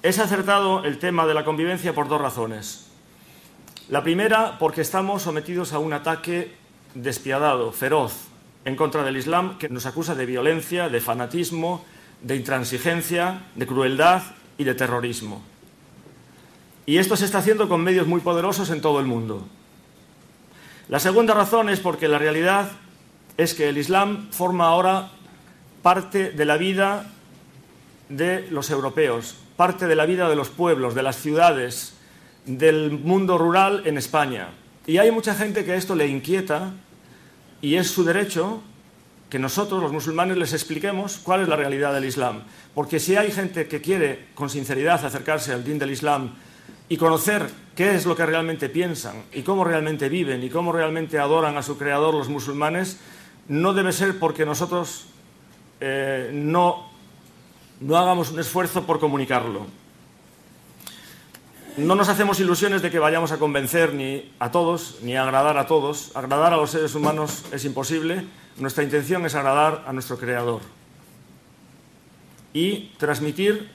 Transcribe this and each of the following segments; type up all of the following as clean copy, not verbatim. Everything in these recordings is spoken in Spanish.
Es acertado el tema de la convivencia por dos razones. La primera, porque estamos sometidos a un ataque despiadado, feroz, en contra del Islam, que nos acusa de violencia, de fanatismo, de intransigencia, de crueldad y de terrorismo. Y esto se está haciendo con medios muy poderosos en todo el mundo. La segunda razón es porque la realidad es que el Islam forma ahora parte de la vida de los europeos, parte de la vida de los pueblos, de las ciudades, del mundo rural en España. Y hay mucha gente que esto le inquieta y es su derecho que nosotros, los musulmanes, les expliquemos cuál es la realidad del Islam. Porque si hay gente que quiere con sinceridad acercarse al din del Islam y conocer qué es lo que realmente piensan y cómo realmente viven y cómo realmente adoran a su creador los musulmanes, no debe ser porque nosotros no hagamos un esfuerzo por comunicarlo. No nos hacemos ilusiones de que vayamos a convencer ni a todos, ni a agradar a todos. Agradar a los seres humanos es imposible. Nuestra intención es agradar a nuestro Creador y transmitir,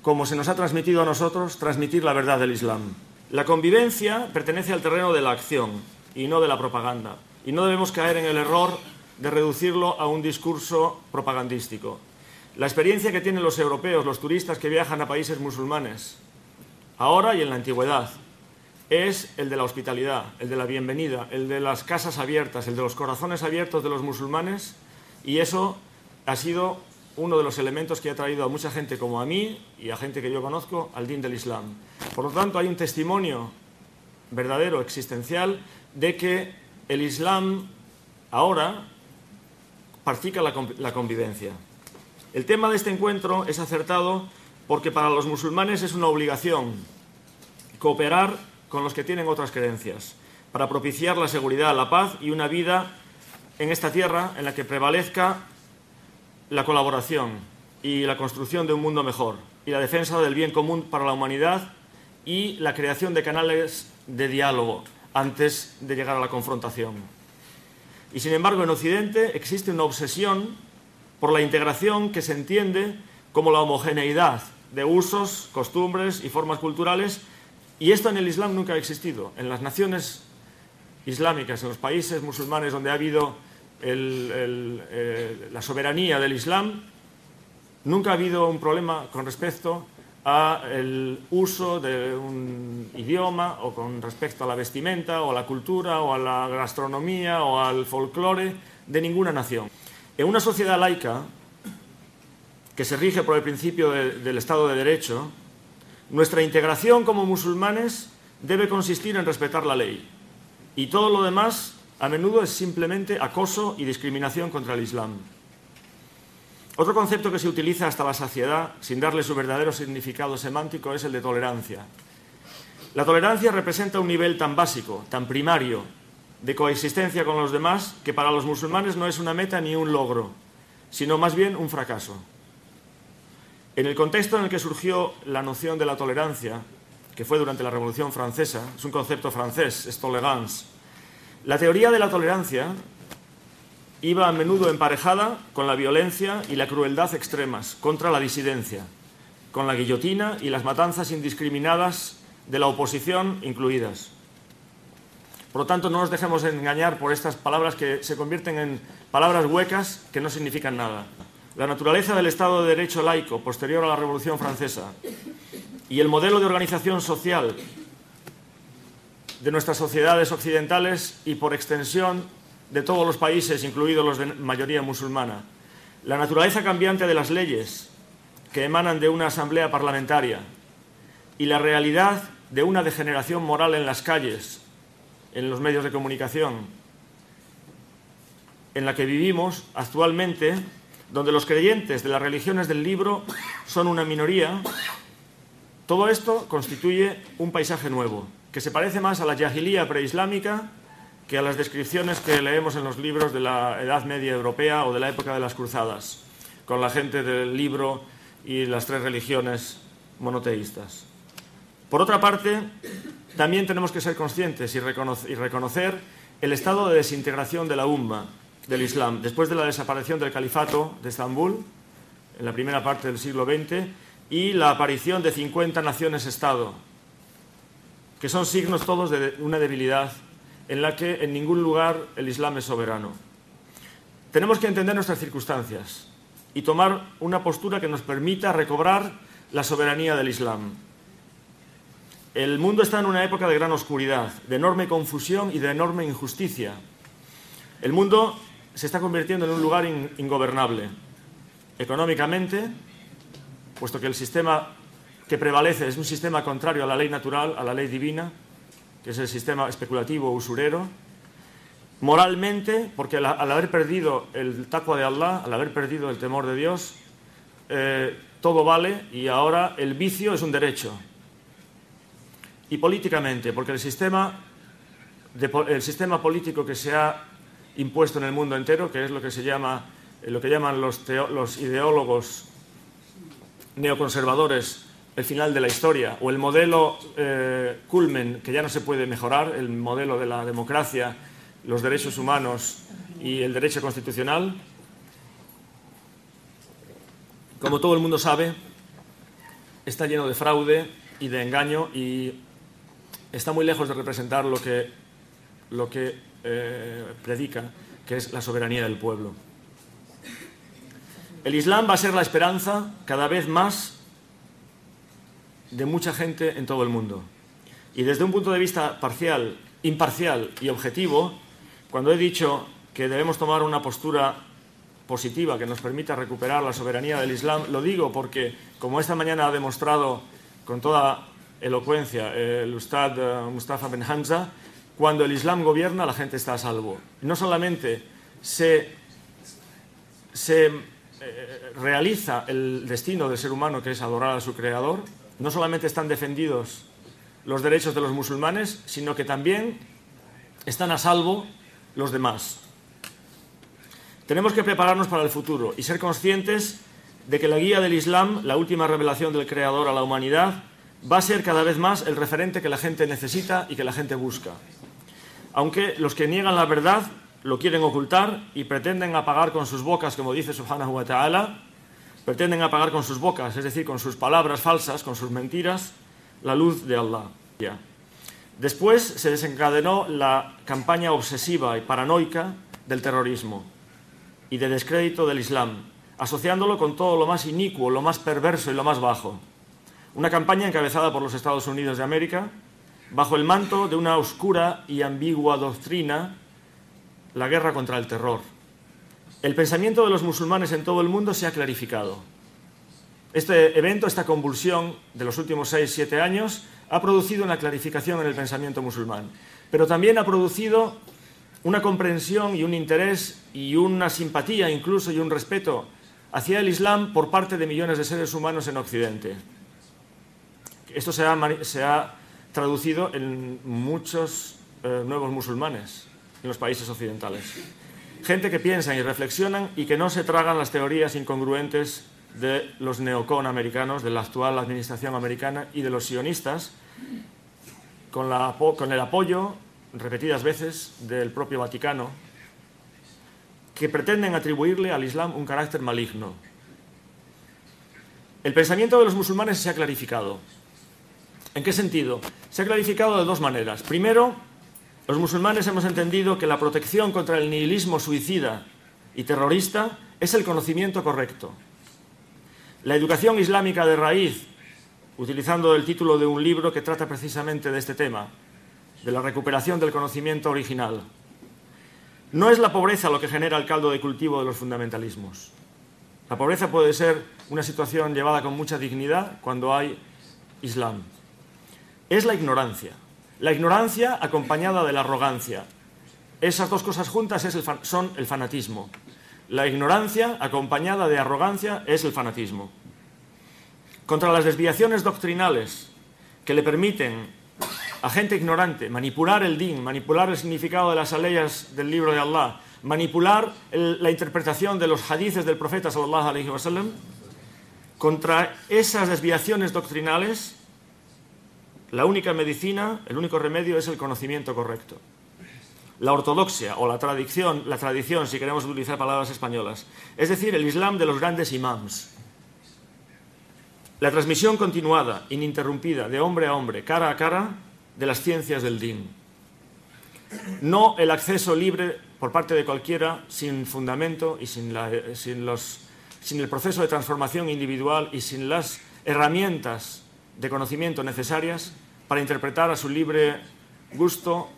como se nos ha transmitido a nosotros, transmitir la verdad del Islam. La convivencia pertenece al terreno de la acción y no de la propaganda. Y no debemos caer en el error de reducirlo a un discurso propagandístico. La experiencia que tienen los europeos, los turistas que viajan a países musulmanes, ahora y en la antigüedad, es el de la hospitalidad, el de la bienvenida, el de las casas abiertas, el de los corazones abiertos de los musulmanes, y eso ha sido uno de los elementos que ha traído a mucha gente como a mí y a gente que yo conozco al din del Islam. Por lo tanto, hay un testimonio verdadero, existencial, de que el Islam ahora practica la convivencia. El tema de este encuentro es acertado porque para los musulmanes es una obligación cooperar con los que tienen otras creencias, para propiciar la seguridad, la paz y una vida en esta tierra en la que prevalezca la colaboración y la construcción de un mundo mejor, y la defensa del bien común para la humanidad y la creación de canales de diálogo antes de llegar a la confrontación. Y sin embargo, en Occidente existe una obsesión por la integración que se entiende como la homogeneidad de usos, costumbres y formas culturales, y esto en el Islam nunca ha existido. En las naciones islámicas, en los países musulmanes donde ha habido la soberanía del Islam, nunca ha habido un problema con respecto al uso de un idioma o con respecto a la vestimenta o a la cultura o a la gastronomía o al folclore de ninguna nación. En una sociedad laica que se rige por el principio del Estado de Derecho, nuestra integración como musulmanes debe consistir en respetar la ley. Y todo lo demás, a menudo, es simplemente acoso y discriminación contra el Islam. Otro concepto que se utiliza hasta la saciedad, sin darle su verdadero significado semántico, es el de tolerancia. La tolerancia representa un nivel tan básico, tan primario, de coexistencia con los demás, que para los musulmanes no es una meta ni un logro, sino más bien un fracaso. En el contexto en el que surgió la noción de la tolerancia, que fue durante la Revolución Francesa, es un concepto francés, es tolérance, la teoría de la tolerancia iba a menudo emparejada con la violencia y la crueldad extremas contra la disidencia, con la guillotina y las matanzas indiscriminadas de la oposición incluidas. Por lo tanto, no nos dejemos engañar por estas palabras que se convierten en palabras huecas que no significan nada. La naturaleza del Estado de Derecho laico posterior a la Revolución Francesa y el modelo de organización social de nuestras sociedades occidentales y, por extensión, de todos los países, incluidos los de mayoría musulmana, la naturaleza cambiante de las leyes que emanan de una asamblea parlamentaria y la realidad de una degeneración moral en las calles, en los medios de comunicación, en la que vivimos actualmente, donde los creyentes de las religiones del libro son una minoría, todo esto constituye un paisaje nuevo, que se parece más a la yahilía preislámica que a las descripciones que leemos en los libros de la Edad Media Europea o de la época de las Cruzadas, con la gente del libro y las tres religiones monoteístas. Por otra parte, también tenemos que ser conscientes y reconocer el estado de desintegración de la umma del Islam, después de la desaparición del califato de Estambul, en la primera parte del siglo XX, y la aparición de 50 naciones-estado, que son signos todos de una debilidad en la que en ningún lugar el Islam es soberano. Tenemos que entender nuestras circunstancias y tomar una postura que nos permita recobrar la soberanía del Islam. El mundo está en una época de gran oscuridad, de enorme confusión y de enorme injusticia. El mundo se está convirtiendo en un lugar ingobernable. Económicamente, puesto que el sistema que prevalece es un sistema contrario a la ley natural, a la ley divina, que es el sistema especulativo usurero. Moralmente, porque al haber perdido el taqwa de Allah, al haber perdido el temor de Dios, todo vale y ahora el vicio es un derecho. Y políticamente, porque el sistema político que se ha impuesto en el mundo entero, que es lo que llaman los ideólogos neoconservadores el final de la historia, o el modelo culmen, que ya no se puede mejorar, el modelo de la democracia, los derechos humanos y el derecho constitucional, como todo el mundo sabe, está lleno de fraude y de engaño y está muy lejos de representar lo que predica, que es la soberanía del pueblo. El Islam va a ser la esperanza cada vez más de mucha gente en todo el mundo. Y desde un punto de vista imparcial y objetivo, cuando he dicho que debemos tomar una postura positiva que nos permita recuperar la soberanía del Islam, lo digo porque, como esta mañana ha demostrado con toda elocuencia el Ustad Mustafa Ben Hamza, cuando el Islam gobierna, la gente está a salvo. No solamente se realiza el destino del ser humano, que es adorar a su creador, no solamente están defendidos los derechos de los musulmanes, sino que también están a salvo los demás. Tenemos que prepararnos para el futuro y ser conscientes de que la guía del Islam, la última revelación del Creador a la humanidad, va a ser cada vez más el referente que la gente necesita y que la gente busca. Aunque los que niegan la verdad lo quieren ocultar y pretenden apagar con sus bocas, como dice Subhanahu wa Ta'ala, pretenden apagar con sus bocas, es decir, con sus palabras falsas, con sus mentiras, la luz de Allah. Después se desencadenó la campaña obsesiva y paranoica del terrorismo y de descrédito del Islam, asociándolo con todo lo más inicuo, lo más perverso y lo más bajo. Una campaña encabezada por los Estados Unidos de América, bajo el manto de una oscura y ambigua doctrina, la guerra contra el terror. El pensamiento de los musulmanes en todo el mundo se ha clarificado. Este evento, esta convulsión de los últimos 6-7 años, ha producido una clarificación en el pensamiento musulmán, pero también ha producido una comprensión y un interés y una simpatía incluso y un respeto hacia el Islam por parte de millones de seres humanos en Occidente. Esto se ha traducido en muchos nuevos musulmanes en los países occidentales. Gente que piensan y reflexionan y que no se tragan las teorías incongruentes de los neocon americanos, de la actual administración americana y de los sionistas, con el apoyo, repetidas veces, del propio Vaticano, que pretenden atribuirle al Islam un carácter maligno. El pensamiento de los musulmanes se ha clarificado. ¿En qué sentido? Se ha clarificado de dos maneras. Primero, los musulmanes hemos entendido que la protección contra el nihilismo suicida y terrorista es el conocimiento correcto. La educación islámica de raíz, utilizando el título de un libro que trata precisamente de este tema, de la recuperación del conocimiento original. No es la pobreza lo que genera el caldo de cultivo de los fundamentalismos. La pobreza puede ser una situación llevada con mucha dignidad cuando hay Islam. Es la ignorancia. La ignorancia acompañada de la arrogancia. Esas dos cosas juntas son el fanatismo. La ignorancia acompañada de arrogancia es el fanatismo. Contra las desviaciones doctrinales que le permiten a gente ignorante manipular el din, manipular el significado de las aleyas del libro de Allah, manipular la interpretación de los hadices del profeta sallallahu alaihi wasallam, contra esas desviaciones doctrinales, la única medicina, el único remedio es el conocimiento correcto. La ortodoxia o la tradición, si queremos utilizar palabras españolas, es decir, el Islam de los grandes imams. la transmisión continuada, ininterrumpida, de hombre a hombre, cara a cara, de las ciencias del Din. No el acceso libre por parte de cualquiera, sin fundamento y sin el proceso de transformación individual y sin las herramientas de conocimiento necesarias para interpretar a su libre gusto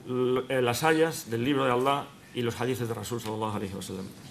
las ayas del libro de Allah y los hadices de Rasul sallallahu alaihi wasallam.